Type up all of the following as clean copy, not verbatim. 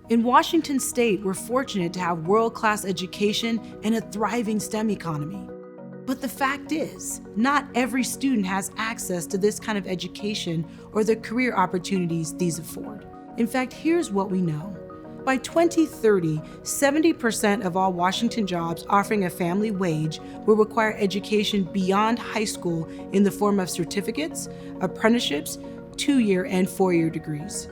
In Washington State, we're fortunate to have world-class education and a thriving STEM economy. But the fact is, not every student has access to this kind of education or the career opportunities these afford. In fact, here's what we know. By 2030, 70% of all Washington jobs offering a family wage will require education beyond high school in the form of certificates, apprenticeships, 2-year and 4-year degrees.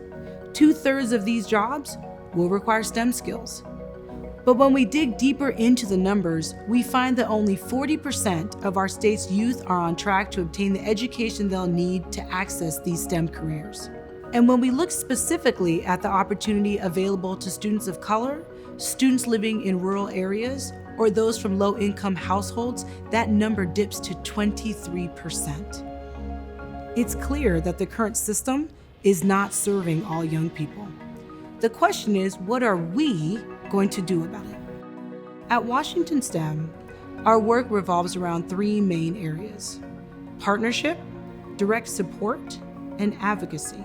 2/3 of these jobs will require STEM skills. But when we dig deeper into the numbers, we find that only 40% of our state's youth are on track to obtain the education they'll need to access these STEM careers. And when we look specifically at the opportunity available to students of color, students living in rural areas, or those from low-income households, that number dips to 23%. It's clear that the current system is not serving all young people. The question is, what are we going to do about it? At Washington STEM, our work revolves around 3 main areas: partnership, direct support, and advocacy.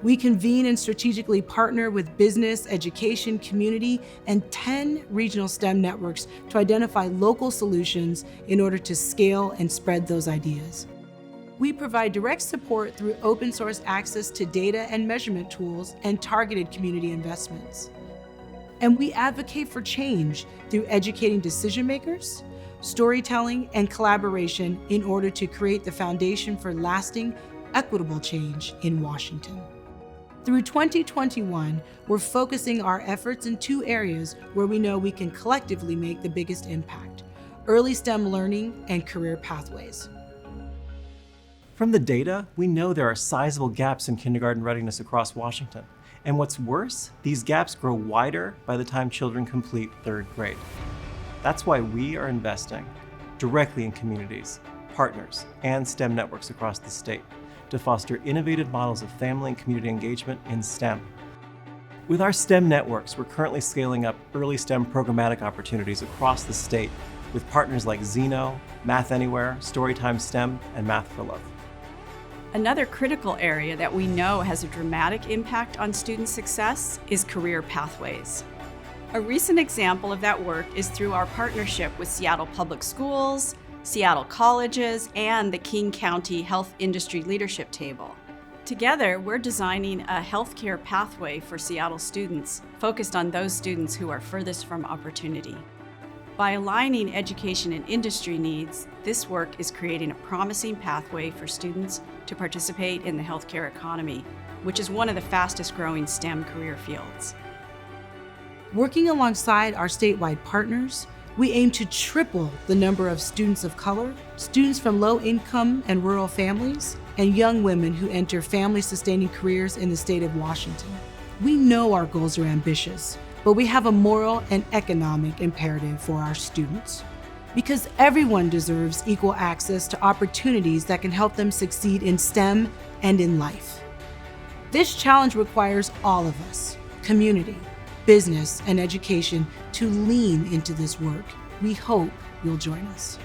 We convene and strategically partner with business, education, community, and 10 regional STEM networks to identify local solutions in order to scale and spread those ideas. We provide direct support through open source access to data and measurement tools and targeted community investments. And we advocate for change through educating decision makers, storytelling, and collaboration in order to create the foundation for lasting, equitable change in Washington. Through 2021, we're focusing our efforts in 2 areas where we know we can collectively make the biggest impact: early STEM learning and career pathways. From the data, we know there are sizable gaps in kindergarten readiness across Washington. And what's worse, these gaps grow wider by the time children complete 3rd grade. That's why we are investing directly in communities, partners, and STEM networks across the state to foster innovative models of family and community engagement in STEM. With our STEM networks, we're currently scaling up early STEM programmatic opportunities across the state with partners like Xeno, Math Anywhere, Storytime STEM, and Math for Love. Another critical area that we know has a dramatic impact on student success is career pathways. A recent example of that work is through our partnership with Seattle Public Schools, Seattle Colleges, and the King County Health Industry Leadership Table. Together, we're designing a healthcare pathway for Seattle students, focused on those students who are furthest from opportunity. By aligning education and industry needs, this work is creating a promising pathway for students to participate in the healthcare economy, which is one of the fastest growing STEM career fields. Working alongside our statewide partners, we aim to triple the number of students of color, students from low-income and rural families, and young women who enter family-sustaining careers in the state of Washington. We know our goals are ambitious, but we have a moral and economic imperative for our students. Because everyone deserves equal access to opportunities that can help them succeed in STEM and in life. This challenge requires all of us, community, business, and education, to lean into this work. We hope you'll join us.